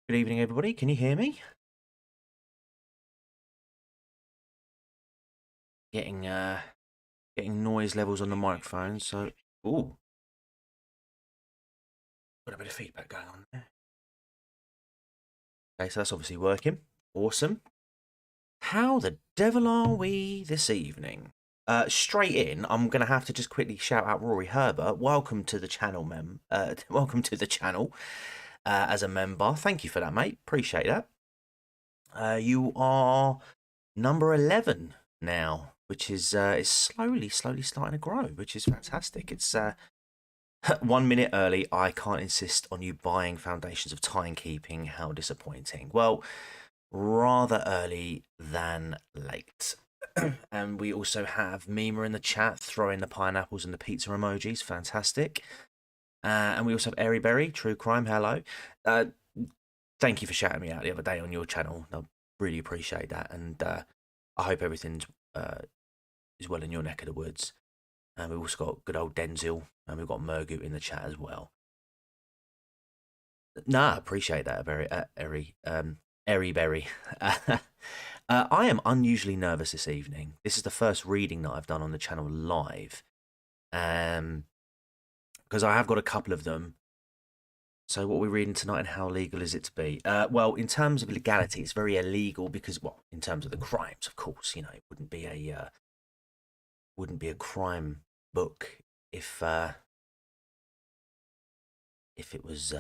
Good evening, everybody. Can you hear me? Getting getting noise levels on the microphone. So, ooh, got a bit of feedback going on there. Okay, so that's obviously working. Awesome. How the devil are we this evening? Straight in, I'm gonna have to just quickly shout out Rory Herbert. Welcome to the channel, welcome to the channel as a member. Thank you for that, mate. Appreciate that. You are number 11 now, which is slowly starting to grow, which is fantastic. It's 1 minute early. I can't insist on you buying Foundations of Timekeeping. How disappointing. Well, rather early than late. And we also have Mima in the chat throwing the pineapples and the pizza emojis. Fantastic. And we also have Airy Berry, True Crime. Hello. Thank you for shouting me out the other day on your channel. I really appreciate that. And I hope everything's is well in your neck of the woods. And we've also got good old Denziel, and we've got Murgoot in the chat as well. Nah, appreciate that, Airy Berry. I am unusually nervous this evening. This is the first reading that I've done on the channel live, because I have got a couple of them. So what we're reading tonight, and how legal is it to be? Well, in terms of legality, it's very illegal because, well, in terms of the crimes, of course, you know, it wouldn't be a crime book if it was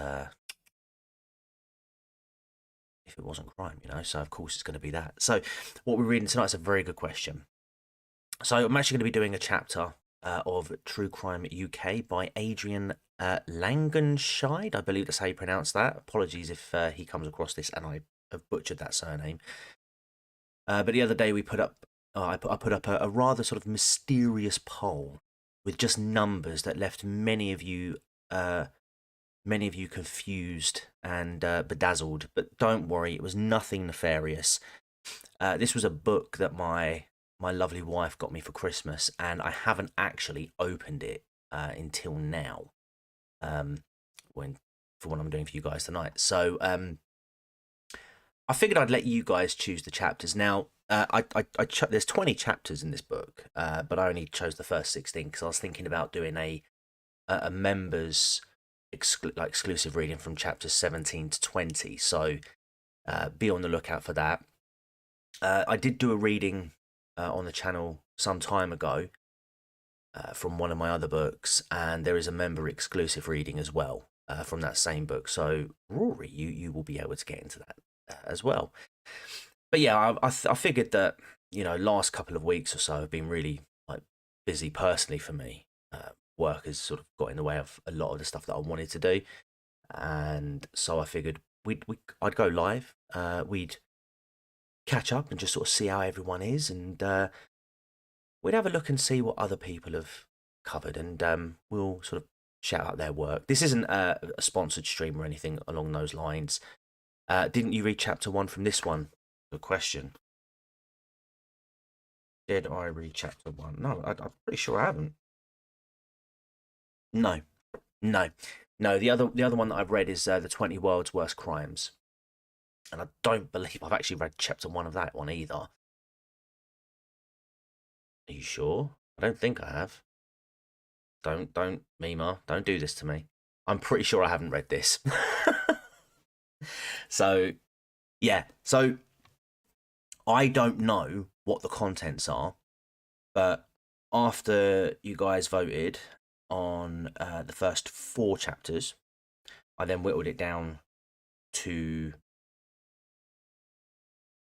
if it wasn't crime, you know. So of course it's going to be that. So what we're reading tonight is a very good question. So I'm actually going to be doing a chapter of True Crime UK by Adrian Langenscheid. I believe that's how you pronounce that. Apologies if he comes across this and I have butchered that surname. But the other day we put up, I put up a rather sort of mysterious poll with just numbers that left many of you confused and bedazzled. But don't worry, it was nothing nefarious. This was a book that my lovely wife got me for Christmas, and I haven't actually opened it until now. For what I'm doing for you guys tonight. So I figured I'd let you guys choose the chapters. Now, there's 20 chapters in this book, but I only chose the first 16 because I was thinking about doing a members exclusive reading from chapters 17 to 20. So be on the lookout for that. I did do a reading on the channel some time ago from one of my other books, and there is a member exclusive reading as well from that same book. So Rory, you will be able to get into that as well. But yeah, I figured that, you know, last couple of weeks or so have been really like busy personally for me. Work has sort of got in the way of a lot of the stuff that I wanted to do, and so I figured I'd go live. We'd catch up and just sort of see how everyone is, and we'd have a look and see what other people have covered, and we'll sort of shout out their work. This isn't a sponsored stream or anything along those lines. Didn't you read chapter 1 from this one? Good question. Did I read chapter 1? No, I'm pretty sure I haven't. No. The other one that I've read is the 20 World's Worst Crimes, and I don't believe I've actually read chapter 1 of that one either. Are you sure? I don't think I have. Don't, Mima, don't do this to me. I'm pretty sure I haven't read this. So, yeah. So, I don't know what the contents are, but after you guys voted on the first 4 chapters, I then whittled it down to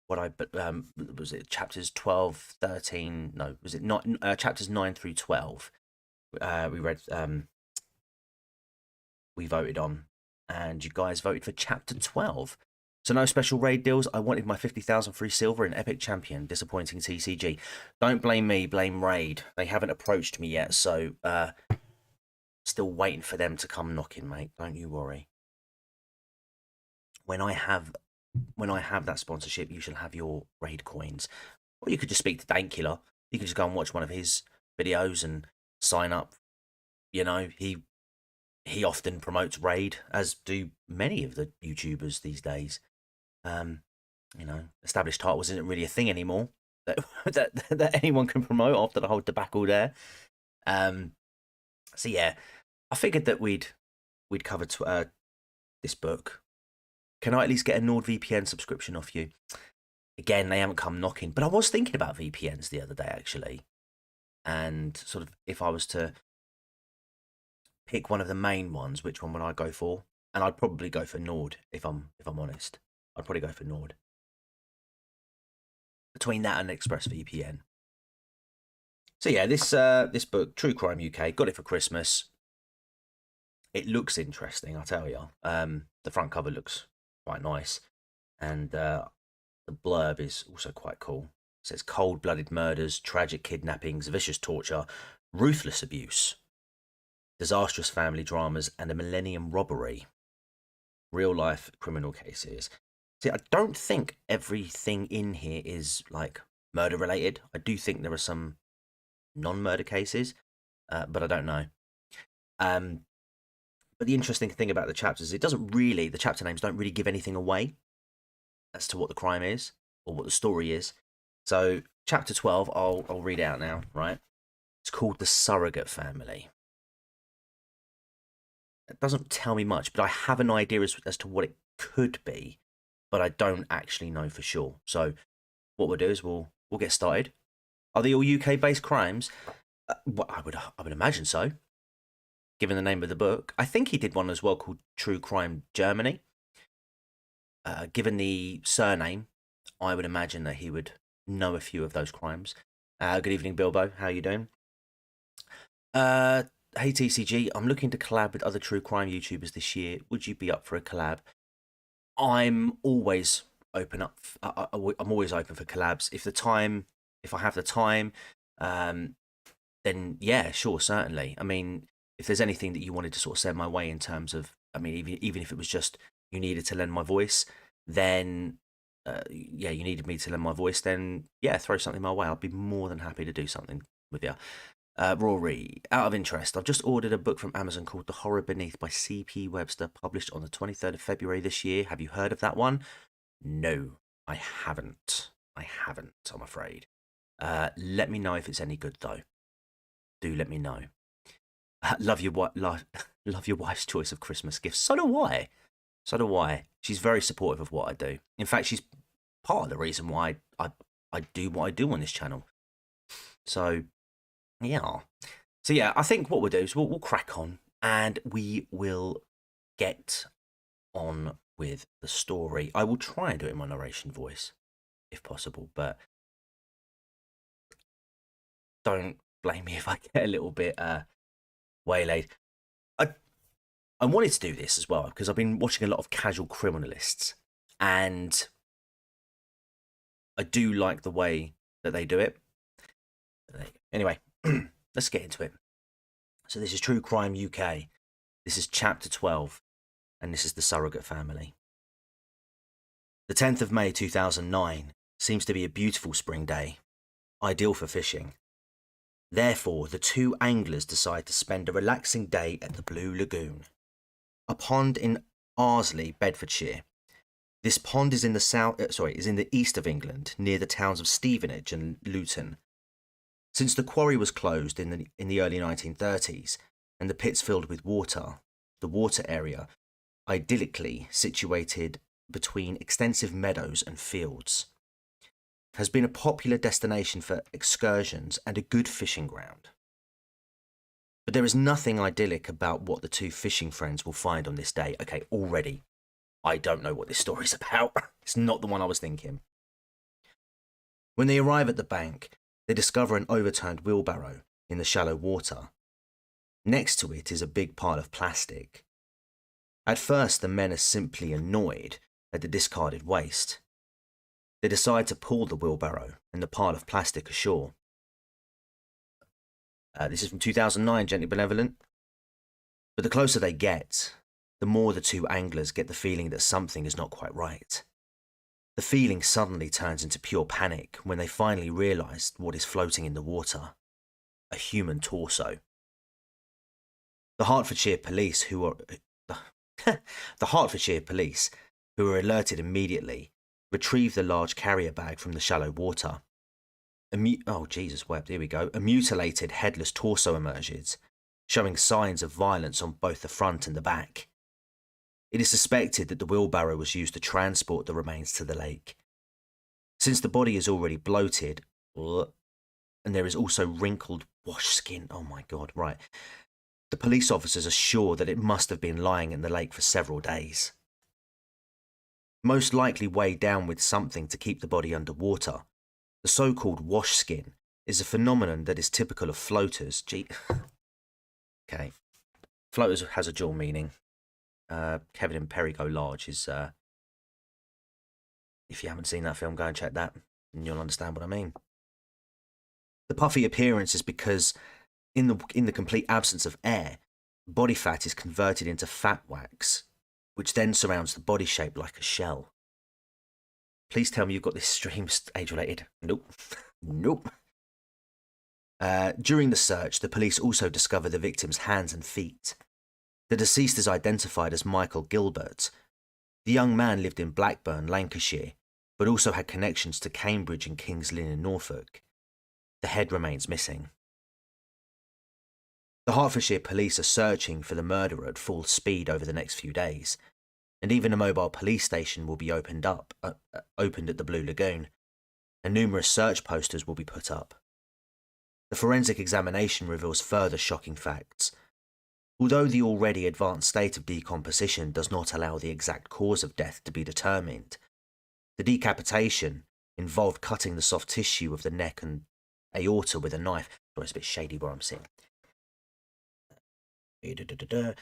what was it, chapters 12, 13, no, was it not chapters 9 through 12. We voted on, and you guys voted for chapter 12. So no special raid deals. I wanted my 50,000 free silver and epic champion. Disappointing TCG. Don't blame me, blame raid. They haven't approached me yet, so still waiting for them to come knocking, mate. Don't you worry. When I have that sponsorship, you shall have your raid coins. Or you could just speak to Dankula. You could just go and watch one of his videos and sign up. You know, he often promotes Raid, as do many of the YouTubers these days. You know, established titles isn't really a thing anymore that that anyone can promote after the whole debacle there. Um, so yeah, I figured that we'd cover this book. Can I at least get a NordVPN subscription off you? Again, they haven't come knocking, but I was thinking about VPNs the other day actually, and sort of if I was to pick one of the main ones, which one would I go for? And I'd probably go for Nord if I'm honest. I'd probably go for Nord. Between that and ExpressVPN. So yeah, this book, True Crime UK, got it for Christmas. It looks interesting, I tell you. The front cover looks quite nice, and the blurb is also quite cool. It says cold-blooded murders, tragic kidnappings, vicious torture, ruthless abuse, disastrous family dramas, and a millennium robbery. Real-life criminal cases. See, I don't think everything in here is like murder-related. I do think there are some non-murder cases, but I don't know. But the interesting thing about the chapters, the chapter names don't really give anything away as to what the crime is or what the story is. So chapter 12, I'll read out now, right? It's called The Surrogate Family. It doesn't tell me much, but I have an idea as to what it could be, but I don't actually know for sure. So what we'll do is we'll get started. Are they all UK-based crimes? Well, I would imagine so, given the name of the book. I think he did one as well called True Crime Germany. Given the surname, I would imagine that he would know a few of those crimes. Good evening, Bilbo. How are you doing? Hey TCG, I'm looking to collab with other true crime YouTubers this year. Would you be up for a collab? I'm always open up. I'm always open for collabs. If I have the time, then yeah, sure, certainly. I mean, if there's anything that you wanted to sort of send my way in terms of, I mean, even if it was just you needed to lend my voice, then yeah, you needed me to lend my voice, then yeah, throw something my way. I'd be more than happy to do something with you. Rory, out of interest, I've just ordered a book from Amazon called The Horror Beneath by C.P. Webster, published on the 23rd of February this year. Have you heard of that one? No, I haven't. I'm afraid. Let me know if it's any good, though. Do let me know. Love your wife's choice of Christmas gifts. So do I. She's very supportive of what I do. In fact, she's part of the reason why I do what I do on this channel. So yeah. So yeah, I think what we'll do is we'll crack on and we will get on with the story. I will try and do it in my narration voice, if possible, but don't blame me if I get a little bit waylaid. I wanted to do this as well because I've been watching a lot of casual criminalists, and I do like the way that they do it. Anyway. Let's get into it. So this is True Crime UK. This is chapter 12, and this is The Surrogate Family. The 10th of May 2009 seems to be a beautiful spring day, ideal for fishing. Therefore, the two anglers decide to spend a relaxing day at the Blue Lagoon, a pond in Arsley, Bedfordshire. This pond is in the east of England, near the towns of Stevenage and Luton. Since the quarry was closed in the early 1930s and the pits filled with water, the water area, idyllically situated between extensive meadows and fields, has been a popular destination for excursions and a good fishing ground. But there is nothing idyllic about what the two fishing friends will find on this day. Okay, already, I don't know what this story's about. It's not the one I was thinking. When they arrive at the bank, they discover an overturned wheelbarrow in the shallow water. Next to it is a big pile of plastic. At first, the men are simply annoyed at the discarded waste. They decide to pull the wheelbarrow and the pile of plastic ashore. This is from 2009, Gently Benevolent. But the closer they get, the more the two anglers get the feeling that something is not quite right. The feeling suddenly turns into pure panic when they finally realise what is floating in the water. A human torso. The Hertfordshire police, the Hertfordshire police, who were alerted immediately, retrieved the large carrier bag from the shallow water. Oh, Jesus wept, here we go. A mutilated, headless torso emerges, showing signs of violence on both the front and the back. It is suspected that the wheelbarrow was used to transport the remains to the lake. Since the body is already bloated, and there is also wrinkled wash skin, oh my God, right. The police officers are sure that it must have been lying in the lake for several days. Most likely weighed down with something to keep the body underwater. The so-called wash skin is a phenomenon that is typical of floaters. Okay. Floaters has a dual meaning. Kevin and Perry Go Large is, if you haven't seen that film, go and check that and you'll understand what I mean. The puffy appearance is because in the complete absence of air, body fat is converted into fat wax, which then surrounds the body shaped like a shell. Please tell me you've got this stream age-related. Nope. Nope. During the search, the police also discover the victim's hands and feet. The deceased is identified as Michael Gilbert. The young man lived in Blackburn, Lancashire, but also had connections to Cambridge and King's Lynn in Norfolk. The head remains missing. The Hertfordshire police are searching for the murderer at full speed over the next few days, and even a mobile police station will be opened at the Blue Lagoon, and numerous search posters will be put up. The forensic examination reveals further shocking facts. Although the already advanced state of decomposition does not allow the exact cause of death to be determined, the decapitation involved cutting the soft tissue of the neck and aorta with a knife. Oh, it's a bit shady where I'm sitting. There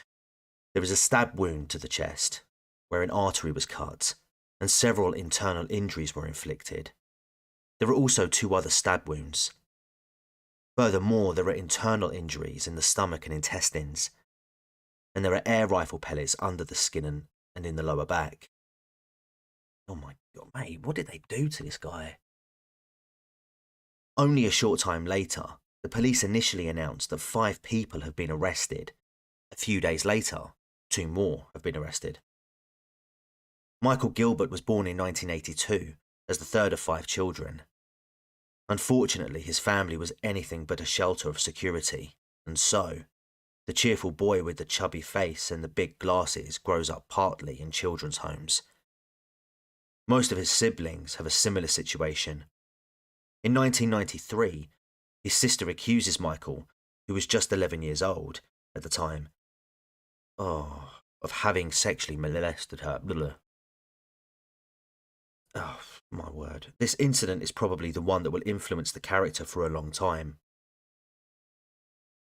is a stab wound to the chest, where an artery was cut, and several internal injuries were inflicted. There are also 2 other stab wounds. Furthermore, there are internal injuries in the stomach and intestines, and there are air rifle pellets under the skin and in the lower back. Oh my God, mate, what did they do to this guy? Only a short time later, the police initially announced that 5 people have been arrested. A few days later, 2 more have been arrested. Michael Gilbert was born in 1982 as the third of 5 children. Unfortunately, his family was anything but a shelter of security, and so, the cheerful boy with the chubby face and the big glasses grows up partly in children's homes. Most of his siblings have a similar situation. In 1993, his sister accuses Michael, who was just 11 years old at the time, of having sexually molested her. Oh, my word. This incident is probably the one that will influence the character for a long time.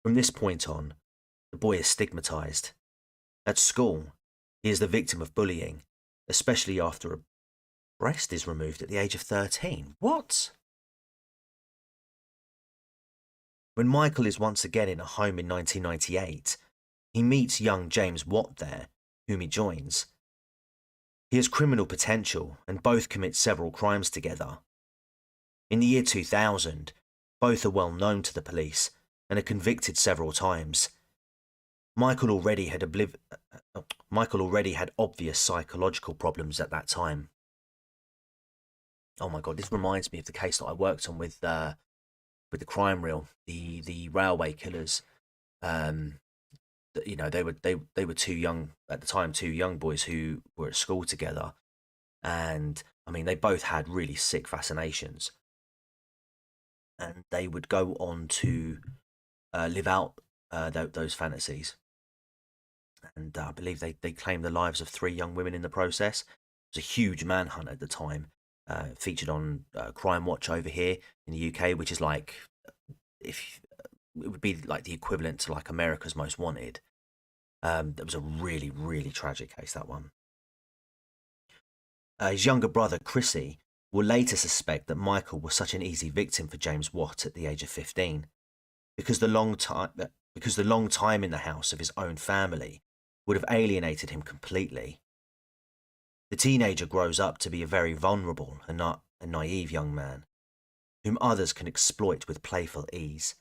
From this point on, the boy is stigmatized. At school, he is the victim of bullying, especially after a breast is removed at the age of 13. What? When Michael is once again in a home in 1998, he meets young James Watt there, whom he joins. He has criminal potential, and both commit several crimes together. In the year 2000, both are well known to the police and are convicted several times. Michael already had obvious psychological problems at that time. Oh my God, this reminds me of the case that I worked on with the crime reel, the railway killers. You know, they were 2 young at the time, 2 young boys who were at school together, and I mean they both had really sick fascinations, and they would go on to live out those fantasies, and I believe they claimed the lives of 3 young women in the process. It was a huge manhunt at the time, featured on Crime Watch over here in the UK, which is like it would be like the equivalent to like America's Most Wanted. That was a really, really tragic case, that one. His younger brother, Chrissy, will later suspect that Michael was such an easy victim for James Watt at the age of 15, because the long time in the house of his own family would have alienated him completely. The teenager grows up to be a very vulnerable and naive young man, whom others can exploit with playful ease.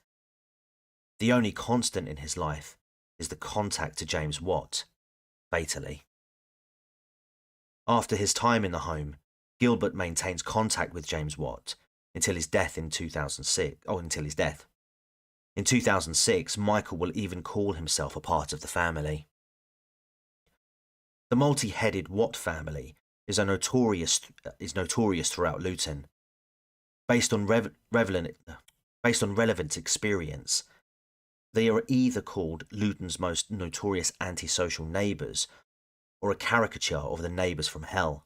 The only constant in his life is the contact to James Watt, fatally. After his time in the home, Gilbert maintains contact with James Watt until his death in 2006. Until his death. In 2006, Michael will even call himself a part of the family. The multi-headed Watt family is notorious throughout Luton. Based on relevant experience, they are either called Luton's most notorious antisocial neighbours or a caricature of the neighbours from hell.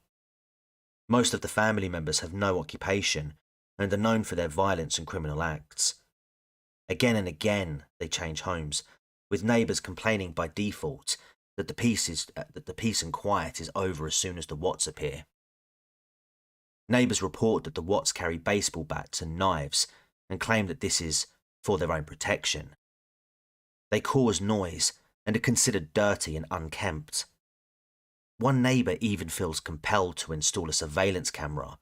Most of the family members have no occupation and are known for their violence and criminal acts. Again and again, they change homes, with neighbours complaining by default that the peace and quiet is over as soon as the Watts appear. Neighbours report that the Watts carry baseball bats and knives and claim that this is for their own protection. They cause noise and are considered dirty and unkempt. One neighbour even feels compelled to install a surveillance camera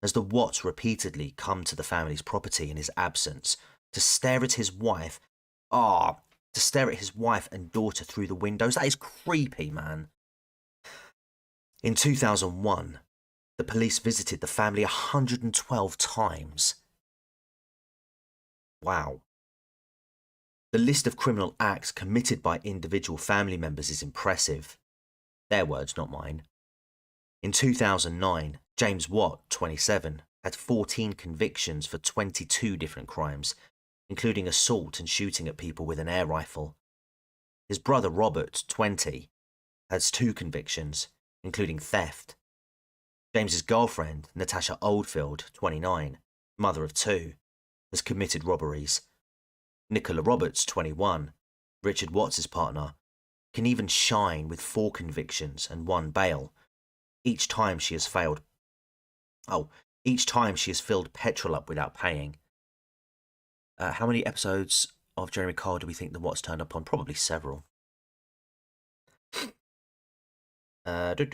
as the Watts repeatedly come to the family's property in his absence to stare at his wife and daughter through the windows. That is creepy, man. In 2001, the police visited the family 112 times. Wow. The list of criminal acts committed by individual family members is impressive. Their words, not mine. In 2009, James Watt, 27, had 14 convictions for 22 different crimes, including assault and shooting at people with an air rifle. His brother Robert, 20, has 2 convictions, including theft. James's girlfriend, Natasha Oldfield, 29, mother of 2, has committed robberies. Nicola Roberts, 21, Richard Watts' partner, can even shine with 4 convictions and 1 bail. Each time she has filled petrol up without paying. How many episodes of Jeremy Kyle do we think the Watts turned up on? Probably several. Only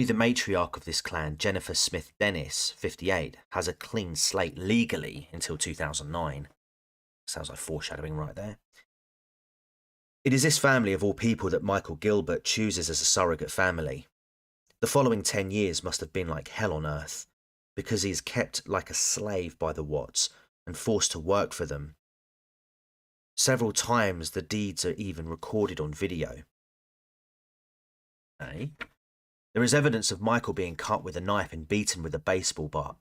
the matriarch of this clan, Jennifer Smith Dennis, 58, has a clean slate legally until 2009. Sounds like foreshadowing right there. It is this family of all people that Michael Gilbert chooses as a surrogate family. The following 10 years must have been like hell on earth, because he is kept like a slave by the Watts and forced to work for them. Several times the deeds are even recorded on video. Okay. There is evidence of Michael being cut with a knife and beaten with a baseball bat.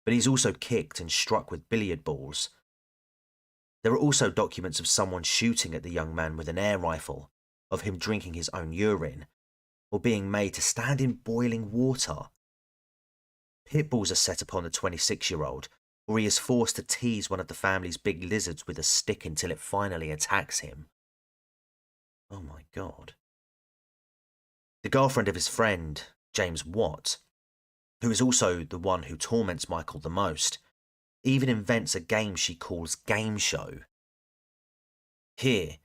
But he's also kicked and struck with billiard balls. There are also documents of someone shooting at the young man with an air rifle, of him drinking his own urine, or being made to stand in boiling water. Pit bulls are set upon the 26-year-old, or he is forced to tease one of the family's big lizards with a stick until it finally attacks him. Oh my God. The girlfriend of his friend, James Watt, who is also the one who torments Michael the most, even invents a game she calls Game Show. Here,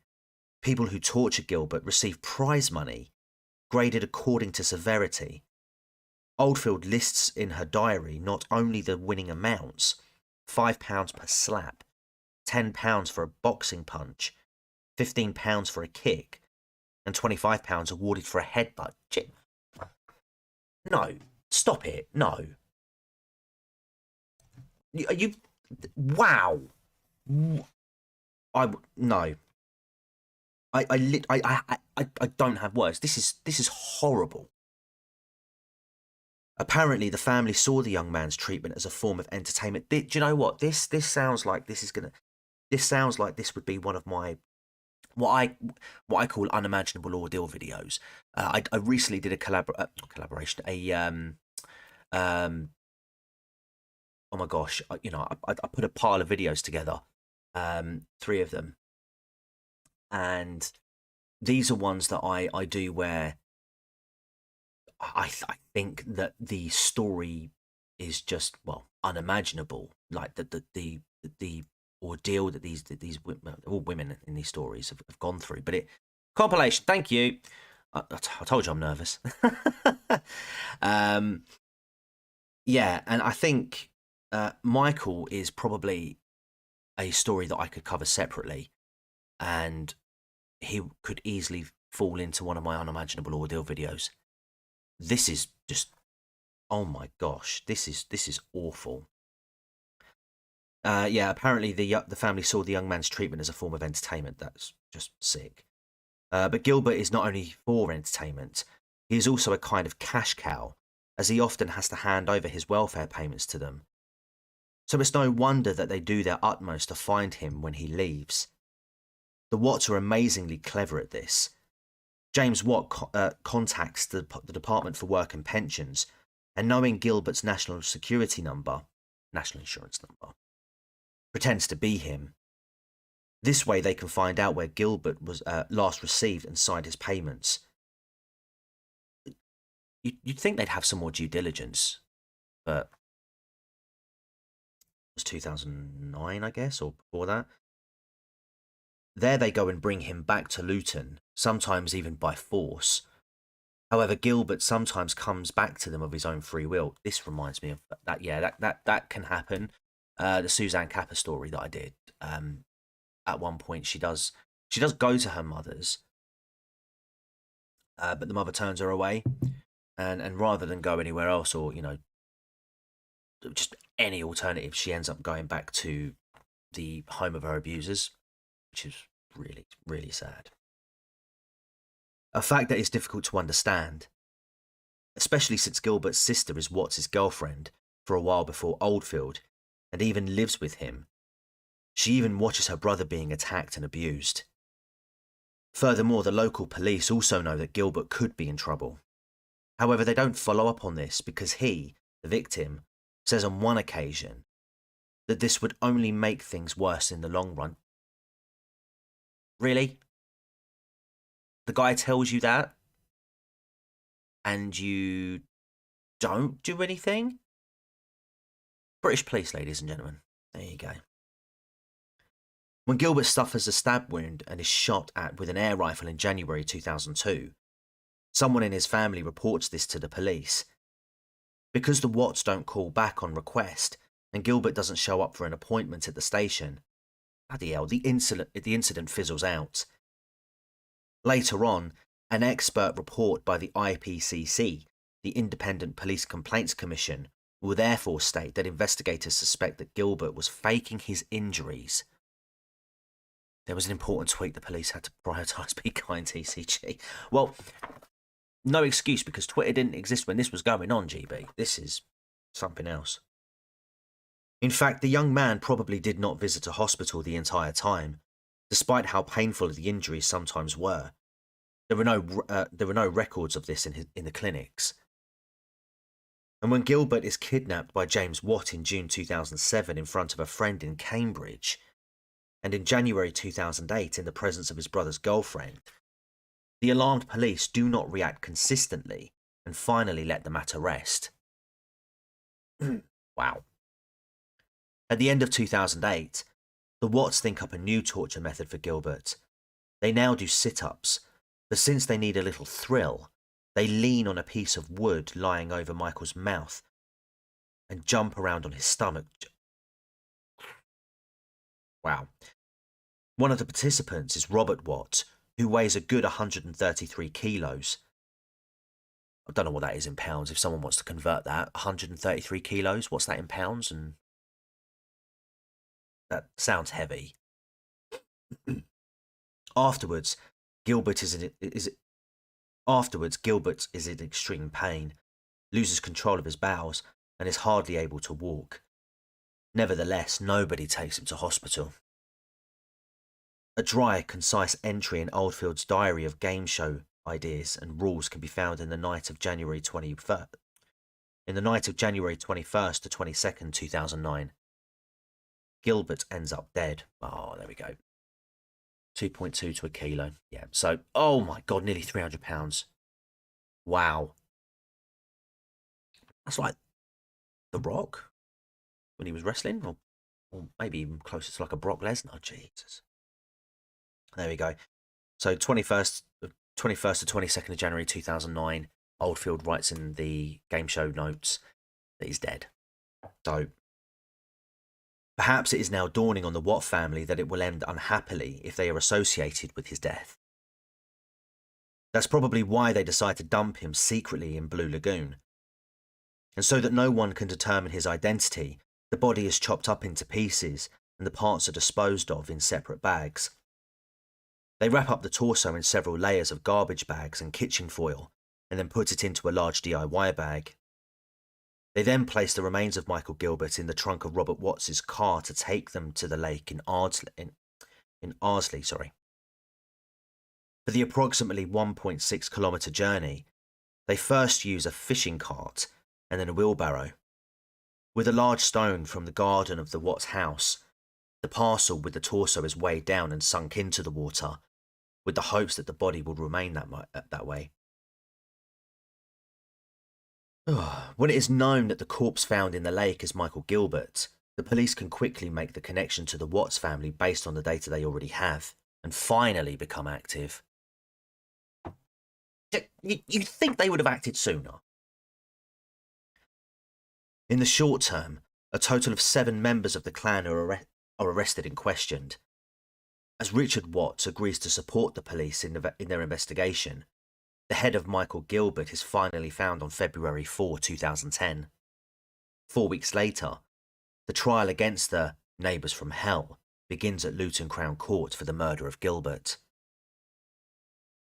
people who torture Gilbert receive prize money, graded according to severity. Oldfield lists in her diary not only the winning amounts, £5 per slap, £10 for a boxing punch, £15 for a kick, and £25 awarded for a headbutt. No, stop it. No. You wow. No. I don't have words. This is horrible. Apparently, the family saw the young man's treatment as a form of entertainment. Do you know what? This sounds like this sounds like this would be one of my what I call unimaginable ordeal videos. I recently did a collaboration. Oh my gosh! I put a pile of videos together, 3 of them, and these are ones that I do where I think that the story is just unimaginable. Like the ordeal that these all women in these stories have gone through. But compilation. Thank you. I told you I'm nervous. Yeah, and I think Michael is probably a story that I could cover separately, and he could easily fall into one of my unimaginable ordeal videos. This is just, oh my gosh, this is awful. Yeah, apparently the family saw the young man's treatment as a form of entertainment. That's just sick. But Gilbert is not only for entertainment, he is also a kind of cash cow, as he often has to hand over his welfare payments to them. So it's no wonder that they do their utmost to find him when he leaves. The Watts are amazingly clever at this. James Watt contacts the Department for Work and Pensions, and knowing Gilbert's national insurance number, pretends to be him. This way they can find out where Gilbert was last received and signed his payments. You'd think they'd have some more due diligence, but it was 2009, I guess, or before that. There they go and bring him back to Luton, sometimes even by force. However, Gilbert sometimes comes back to them of his own free will. This reminds me of that. Yeah, that can happen. The Suzanne Capper story that I did. At one point, she does go to her mother's, but the mother turns her away, and rather than go anywhere else, or just any alternative, she ends up going back to the home of her abusers, which is really, really sad. A fact that is difficult to understand, especially since Gilbert's sister is Watts' girlfriend for a while before Oldfield, and even lives with him. She even watches her brother being attacked and abused. Furthermore, the local police also know that Gilbert could be in trouble. However, they don't follow up on this because he, the victim, says on one occasion that this would only make things worse in the long run. Really? The guy tells you that, and you don't do anything? British police, ladies and gentlemen. There you go. When Gilbert suffers a stab wound and is shot at with an air rifle in January 2002, someone in his family reports this to the police. Because the Watts don't call back on request, and Gilbert doesn't show up for an appointment at the station, bloody hell, the incident fizzles out. Later on, an expert report by the IPCC, the Independent Police Complaints Commission, will therefore state that investigators suspect that Gilbert was faking his injuries. There was an important tweak the police had to prioritise Be Kind TCG. Well, no excuse, because Twitter didn't exist when this was going on, GB. This is something else. In fact, the young man probably did not visit a hospital the entire time, despite how painful the injuries sometimes were. There were no records of this in the clinics. And when Gilbert is kidnapped by James Watt in June 2007 in front of a friend in Cambridge, and in January 2008 in the presence of his brother's girlfriend, the alarmed police do not react consistently and finally let the matter rest. Wow. At the end of 2008, the Watts think up a new torture method for Gilbert. They now do sit-ups, but since they need a little thrill, they lean on a piece of wood lying over Michael's mouth and jump around on his stomach. Wow. One of the participants is Robert Watt, who weighs a good 133 kilos. I don't know what that is in pounds. If someone wants to convert that, 133 kilos, what's that in pounds? And that sounds heavy. Afterwards, Gilbert is in extreme pain, loses control of his bowels, and is hardly able to walk. Nevertheless, nobody takes him to hospital. A dry, concise entry in Oldfield's diary of game show ideas and rules can be found in the night of January 21st to 22nd, 2009. Gilbert ends up dead. Oh, there we go. 2.2 to a kilo. Yeah, so, oh my God, nearly 300 pounds. Wow. That's like The Rock when he was wrestling, or maybe even closer to like a Brock Lesnar. Jesus. There we go. So 21st to 22nd of January 2009, Oldfield writes in the game show notes that he's dead. So Perhaps it is now dawning on the Watt family that it will end unhappily if they are associated with his death. That's probably why they decide to dump him secretly in Blue Lagoon. And so that no one can determine his identity, the body is chopped up into pieces and the parts are disposed of in separate bags. They wrap up the torso in several layers of garbage bags and kitchen foil and then put it into a large DIY bag. They then place the remains of Michael Gilbert in the trunk of Robert Watts' car to take them to the lake in Ardsley. For the approximately 1.6 kilometre journey, they first use a fishing cart and then a wheelbarrow. With a large stone from the garden of the Watts house, the parcel with the torso is weighed down and sunk into the water, with the hopes that the body will remain that way. When it is known that the corpse found in the lake is Michael Gilbert, the police can quickly make the connection to the Watts family based on the data they already have, and finally become active. You'd think they would have acted sooner. In the short term, a total of 7 members of the clan are arrested and questioned. As Richard Watts agrees to support the police in their investigation, the head of Michael Gilbert is finally found on February 4, 2010. 4 weeks later, the trial against the Neighbours from Hell begins at Luton Crown Court for the murder of Gilbert.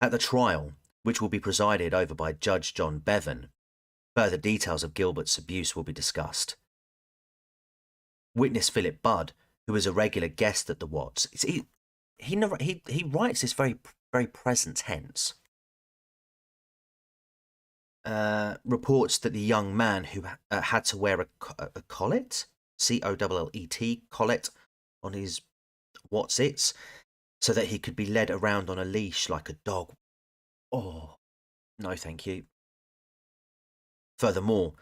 At the trial, which will be presided over by Judge John Bevan, further details of Gilbert's abuse will be discussed. Witness Philip Budd, who is a regular guest at the Watts, he writes this very, very present tense. Reports that the young man who had to wear a collet, C-O-L-L-E-T, collet, on his what's-its, so that he could be led around on a leash like a dog. Oh, no thank you. Furthermore,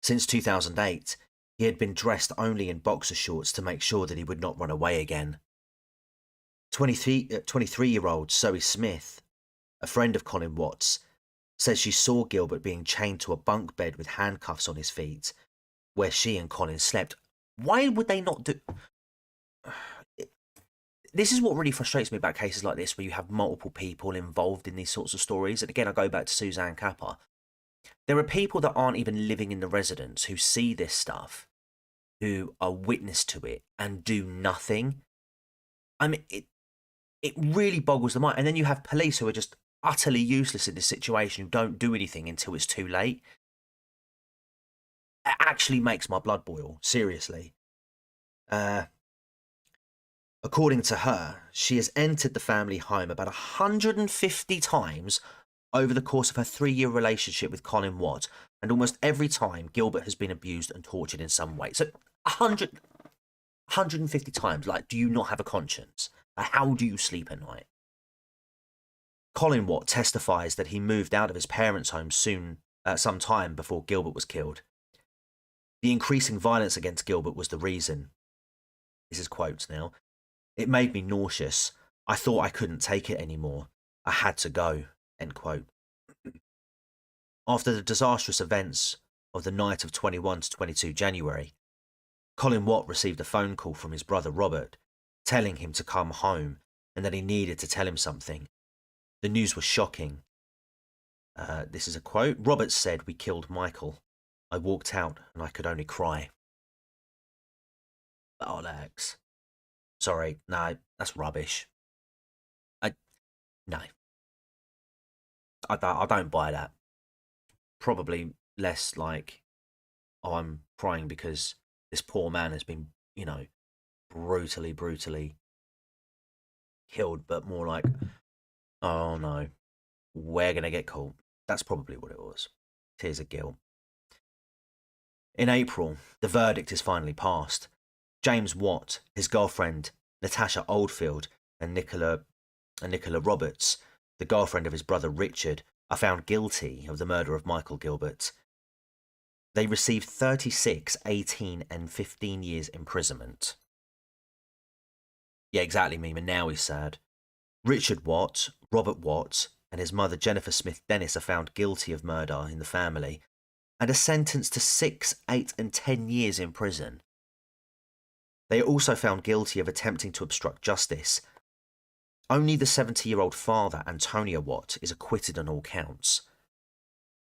since 2008, he had been dressed only in boxer shorts to make sure that he would not run away again. 23-year-old Zoe Smith, a friend of Colin Watts, says she saw Gilbert being chained to a bunk bed with handcuffs on his feet, where she and Colin slept. Why would they not do... This is what really frustrates me about cases like this, where you have multiple people involved in these sorts of stories. And again, I go back to Suzanne Capper. There are people that aren't even living in the residence who see this stuff, who are witness to it and do nothing. I mean, it really boggles the mind. And then you have police who are just utterly useless in this situation, who don't do anything until it's too late. It actually makes my blood boil, seriously. According to her, she has entered the family home about 150 times over the course of her 3-year relationship with Colin Watt, and almost every time Gilbert has been abused and tortured in some way. So 150 times. Like, do you not have a conscience? How do you sleep at night? Colin Watt testifies that he moved out of his parents' home some time before Gilbert was killed. The increasing violence against Gilbert was the reason. This is quotes now. It made me nauseous. I thought I couldn't take it anymore. I had to go. End quote. After the disastrous events of the night of 21 to 22 January, Colin Watt received a phone call from his brother Robert, telling him to come home and that he needed to tell him something. The news was shocking. This is a quote. Robert said, "We killed Michael. I walked out and I could only cry." Bollocks. Sorry, no, that's rubbish. No. I don't buy that. Probably less like, oh, I'm crying because this poor man has been, brutally killed, but more like, oh no, we're going to get caught. That's probably what it was. Tears of guilt. In April, the verdict is finally passed. James Watt, his girlfriend Natasha Oldfield, and Nicola Roberts, the girlfriend of his brother Richard, are found guilty of the murder of Michael Gilbert. They received 36, 18, and 15 years imprisonment. Yeah, exactly, Mima. Now he's sad. Richard Watt, Robert Watt, and his mother Jennifer Smith Dennis are found guilty of murder in the family and are sentenced to 6, 8, and 10 years in prison. They are also found guilty of attempting to obstruct justice. Only the 70-year-old father, Antonia Watt, is acquitted on all counts.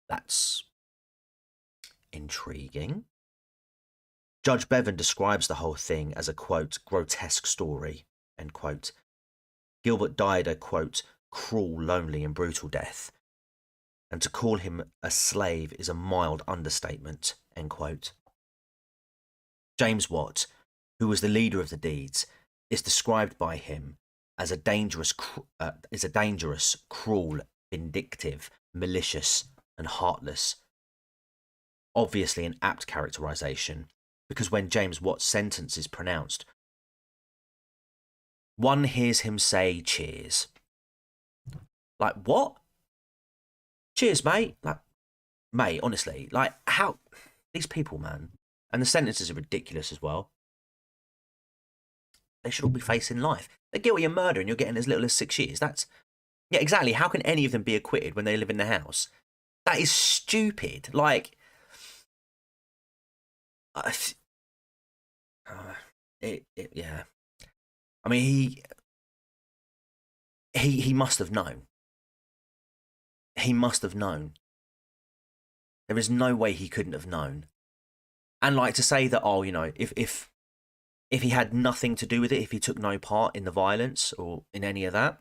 That's intriguing. Judge Bevan describes the whole thing as a, quote, grotesque story, end quote. Gilbert died a, quote, cruel, lonely and brutal death. And to call him a slave is a mild understatement, end quote. James Watt, who was the leader of the deeds, is described by him as a dangerous, cruel, vindictive, malicious and heartless. Obviously an apt characterization, because when James Watt's sentence is pronounced, one hears him say, "Cheers." Like, what? Cheers, mate. Like, mate, honestly, like, how? These people, man. And the sentences are ridiculous as well. They should all be facing life. They're guilty of murder and you're getting as little as 6 years. That's, yeah, exactly. How can any of them be acquitted when they live in the house? That is stupid. Like, yeah. I mean, he must have known. He must have known. There is no way he couldn't have known. And like to say that, oh, you know, if he had nothing to do with it, if he took no part in the violence or in any of that,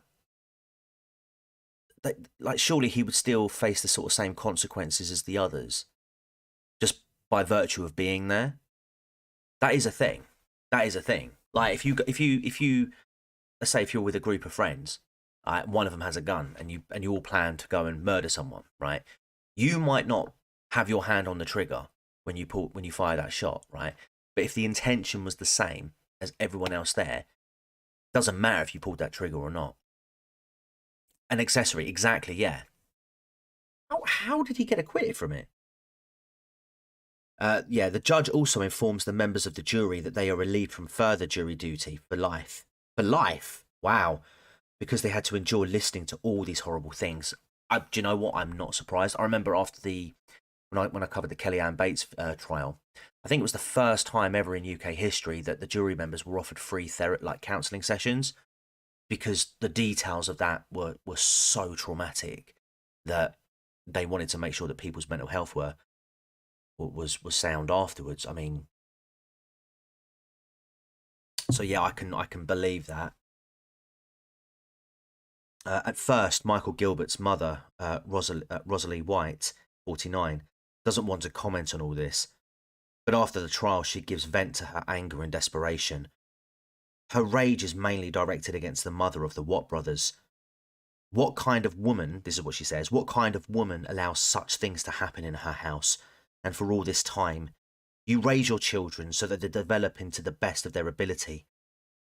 like surely he would still face the sort of same consequences as the others, just by virtue of being there. That is a thing. That is a thing. Like if you let's say if you're with a group of friends, one of them has a gun and you all plan to go and murder someone, right? You might not have your hand on the trigger when you fire that shot, right? But if the intention was the same as everyone else there, doesn't matter if you pulled that trigger or not. An accessory, exactly, yeah. How did he get acquitted from it? Yeah, the judge also informs the members of the jury that they are relieved from further jury duty for life. For life? Wow. Because they had to endure listening to all these horrible things. Do you know what? I'm not surprised. I remember after when I covered the Kellyanne Bates trial, I think it was the first time ever in UK history that the jury members were offered free counselling sessions, because the details of that were so traumatic that they wanted to make sure that people's mental health was sound afterwards. I mean, so yeah, I can believe that. At first, Michael Gilbert's mother, Rosalie White, 49, doesn't want to comment on all this, but after the trial, she gives vent to her anger and desperation. Her rage is mainly directed against the mother of the Watt brothers. What kind of woman, this is what she says, what kind of woman allows such things to happen in her house? And for all this time, you raise your children so that they develop into the best of their ability,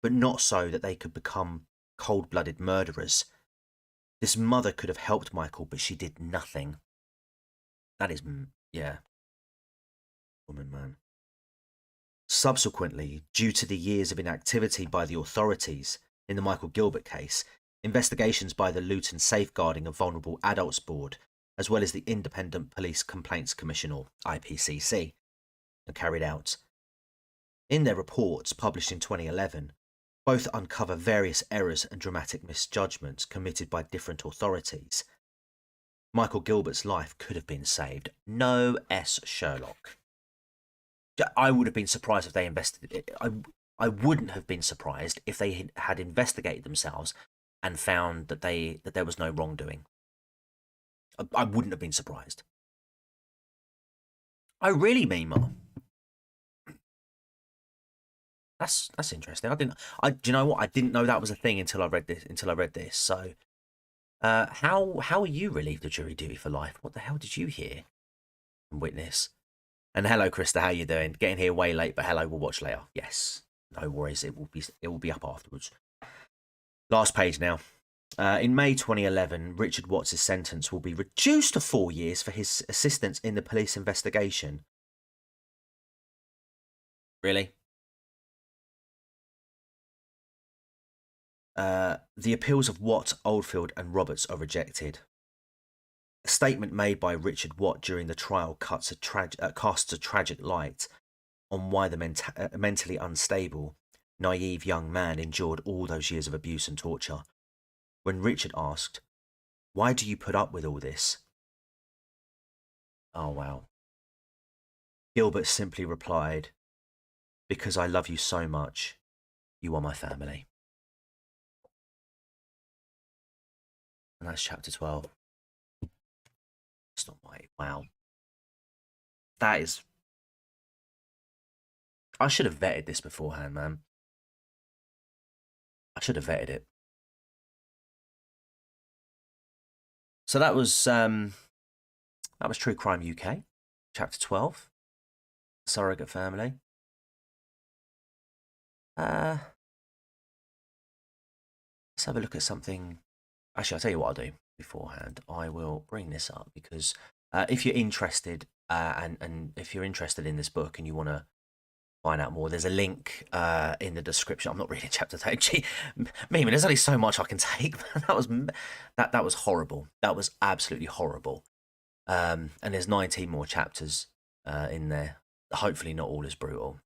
but not so that they could become cold-blooded murderers. This mother could have helped Michael, but she did nothing. That is, yeah. Woman, man. Subsequently, due to the years of inactivity by the authorities in the Michael Gilbert case, investigations by the Luton Safeguarding of Vulnerable Adults Board, as well as the Independent Police Complaints Commission, or IPCC, are carried out. In their reports, published in 2011, both uncover various errors and dramatic misjudgments committed by different authorities. Michael Gilbert's life could have been saved. No S. Sherlock. I would have been surprised if they investigated. I wouldn't have been surprised if they had investigated themselves and found that there was no wrongdoing. I wouldn't have been surprised. Oh, really, Mima? That's interesting. Do you know what? I didn't know that was a thing until I read this. So, how are you relieved of jury duty for life? What the hell did you hear and witness? And hello, Krista, how you doing? Getting here way late, but hello, we'll watch later. Yes, no worries. It will be up afterwards. Last page now. In May 2011, Richard Watts' sentence will be reduced to 4 years for his assistance in the police investigation. Really? The appeals of Watt, Oldfield and Roberts are rejected. A statement made by Richard Watt during the trial casts a tragic light on why the mentally unstable naive young man endured all those years of abuse and torture. When Richard asked, "Why do you put up with all this?" Oh, wow. Gilbert simply replied, "Because I love you so much. You are my family." And that's chapter 12. It's not right. Wow. That is... I should have vetted this beforehand, man. I should have vetted it. So that was True Crime UK, chapter 12, Surrogate Family. Let's have a look at something. Actually, I'll tell you what I'll do beforehand. I will bring this up because if you're interested, and if you're interested in this book and you want to find out more, there's a link in the description. I'm not reading chapter 30. Man, there's only so much I can take. that was horrible. That was absolutely horrible. And there's 19 more chapters in there. Hopefully not all as brutal.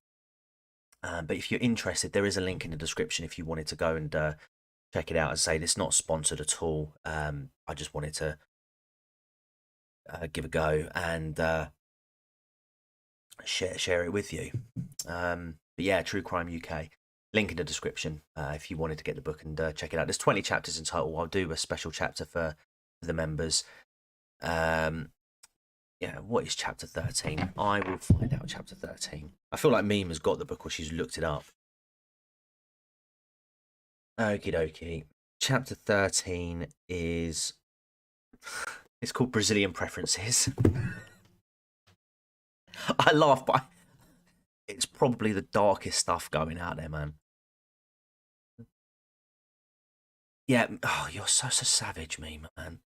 But if you're interested, there is a link in the description if you wanted to go and check it out. As I say, it's not sponsored at all. I just wanted to give a go and share it with you. But yeah, True Crime UK, link in the description if you wanted to get the book and check it out. There's 20 chapters in total. I'll do a special chapter for the members. Yeah, what is chapter 13? I will find out chapter 13. I feel like Meme has got the book or she's looked it up. Okie dokie. Chapter 13 is... It's called Brazilian Preferences. I laugh, but it's probably the darkest stuff going out there, man. Yeah, oh, you're such a savage, Meme, man.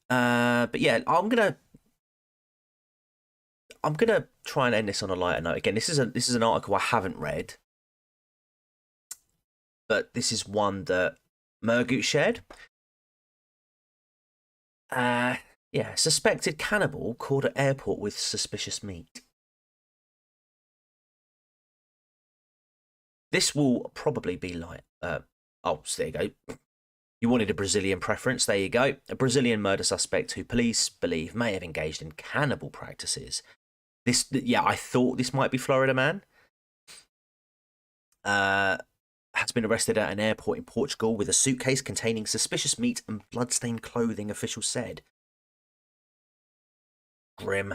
But yeah, I'm gonna try and end this on a lighter note. Again, this is an article I haven't read, but this is one that Murgoot shared. Yeah, suspected cannibal caught at airport with suspicious meat. This will probably be like, oh, so there you go. You wanted a Brazilian preference, there you go. A Brazilian murder suspect who police believe may have engaged in cannibal practices. Yeah, I thought this might be Florida man. Has been arrested at an airport in Portugal with a suitcase containing suspicious meat and bloodstained clothing, officials said. Grim.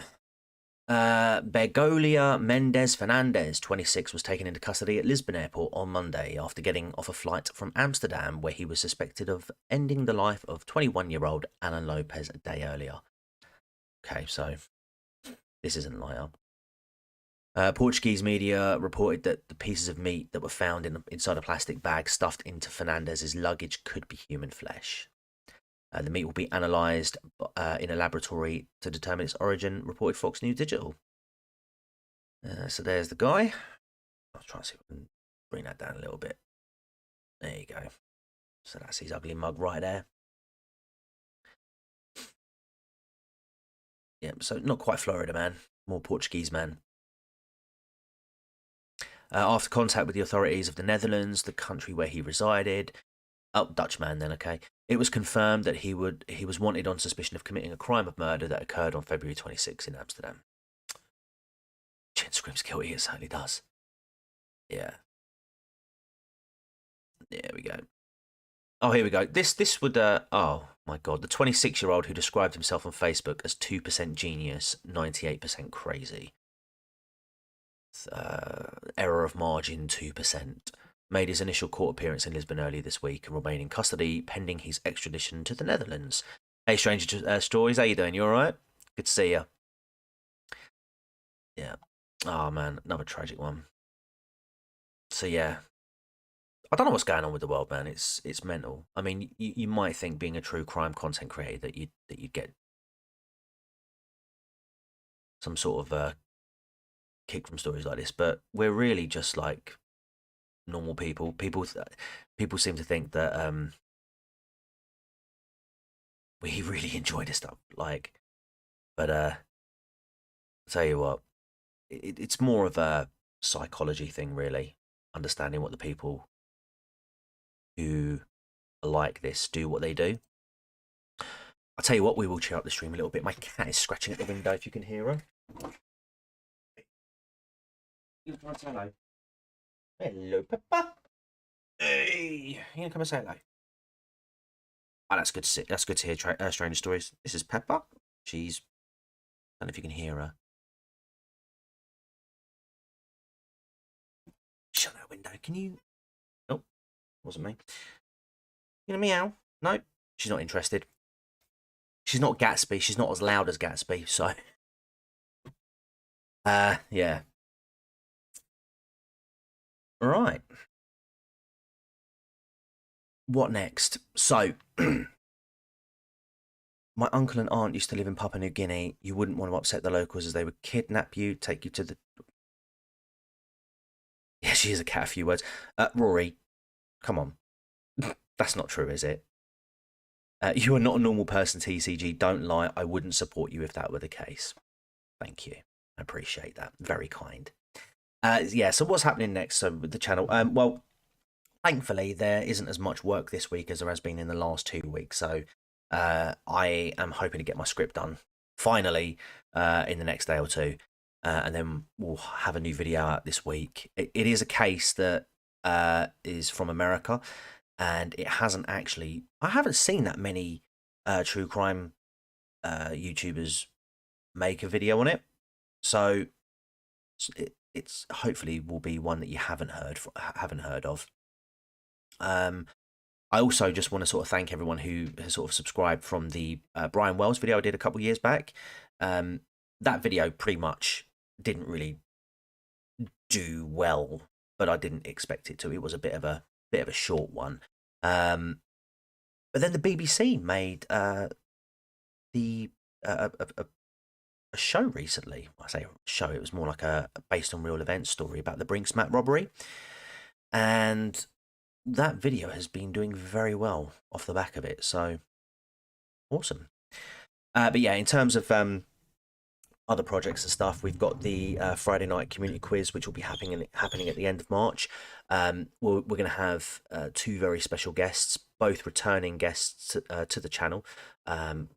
Bergolia Mendes Fernandez, 26, was taken into custody at Lisbon Airport on Monday after getting off a flight from Amsterdam, where he was suspected of ending the life of 21-year-old Alan Lopez a day earlier. Okay, so this isn't lighter. Portuguese media reported that the pieces of meat that were found inside a plastic bag stuffed into Fernandez's luggage could be human flesh. The meat will be analysed in a laboratory to determine its origin, reported Fox News Digital. So there's the guy. I'll try to see if I can bring that down a little bit. There you go. So that's his ugly mug right there. Yeah, so not quite Florida man, more Portuguese man. After contact with the authorities of the Netherlands, the country where he resided, Dutch man then, okay, it was confirmed that he was wanted on suspicion of committing a crime of murder that occurred on February 26 in Amsterdam. Chin screams guilty, it certainly does. Yeah. There we go. Oh, here we go. This would, oh my God, the 26-year-old who described himself on Facebook as 2% genius, 98% crazy. Error of margin 2%. Made his initial court appearance in Lisbon earlier this week and remain in custody pending his extradition to the Netherlands. Hey, Stranger Stories, how you doing? You all right? Good to see you. Yeah. Oh, man, another tragic one. So, yeah. I don't know what's going on with the world, man. It's mental. I mean, you might think being a true crime content creator that you'd get some sort of kick from stories like this, but we're really just like normal people. People seem to think that we really enjoy this stuff. Like, but I'll tell you what, it's more of a psychology thing, really. understanding what the people who are like this do what they do. I'll tell you what, we will cheer up the stream a little bit. My cat is scratching at the window, if you can hear her. You want to say hello? Hello, Peppa. Hey, you gonna come and say hello? Oh, that's good to see. That's good to hear. Stranger stories. This is Peppa. She's. I don't know if you can hear her. Shut that window. Can you? Oh, wasn't me. You gonna meow? No, she's not interested. She's not Gatsby. She's not as loud as Gatsby. So, yeah. All right. What next? So, my uncle and aunt used to live in Papua New Guinea. You wouldn't want to upset the locals as they would kidnap you, take you to the... Yeah, she is a cat, a few words. Rory, come on. That's not true, is it? You are not a normal person, TCG. Don't lie. I wouldn't support you if that were the case. Thank you. I appreciate that. Very kind. Yeah, so what's happening next with the channel? Well, thankfully, there isn't as much work this week as there has been in the last 2 weeks. So I am hoping to get my script done finally in the next day or two. And then we'll have a new video out this week. It is a case that is from America. And it hasn't actually... I haven't seen that many true crime YouTubers make a video on it. So it's hopefully will be one that you haven't heard of. I also just want to sort of thank everyone who has sort of subscribed from the Brian Wells video I did a couple of years back. That video pretty much didn't really do well, but I didn't expect it to. It was a bit of a short one. But then the BBC made a show recently. I say show, it was more like a based on real event story about the Brinksmat robbery, and that video has been doing very well off the back of it. So awesome. But yeah, in terms of other projects and stuff, we've got the Friday night community quiz, which will be happening at the end of March. We're going to have 2 very special guests, both returning guests to the channel.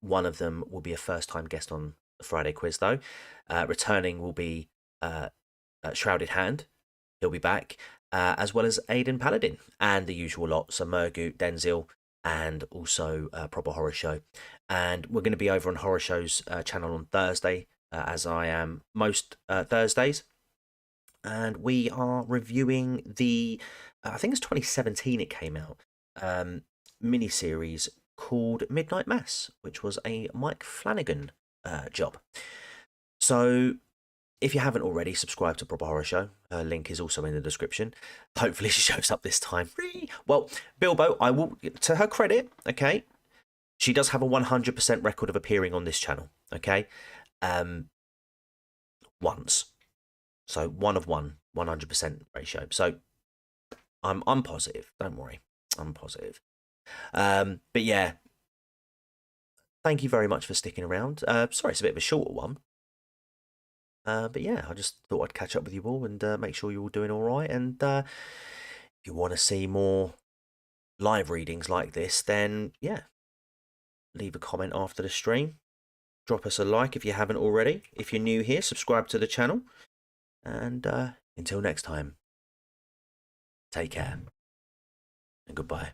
One of them will be a first-time guest on the Friday quiz, though. Returning will be Shrouded Hand. He'll be back, as well as Aidan Paladin and the usual lot. So Murgoot, Denziel, and also Proper Horror Show. And we're going to be over on Horror Show's channel on Thursday, as I am most Thursdays, and we are reviewing the I think it's 2017 it came out mini-series called Midnight Mass, which was a Mike Flanagan job. So if you haven't already, subscribe to Proper Horror Show. Her link is also in the description. Hopefully she shows up this time. Well, Bilbo, I will, to her credit, okay, she does have a 100% record of appearing on this channel, okay? Once, so 1 of 100% ratio. So I'm positive. Don't worry, I'm positive. But yeah, thank you very much for sticking around. Sorry, it's a bit of a shorter one. But yeah, I just thought I'd catch up with you all and make sure you're all doing all right. And if you want to see more live readings like this, then yeah, leave a comment after the stream. Drop us a like if you haven't already. If you're new here, subscribe to the channel. And until next time, take care and goodbye.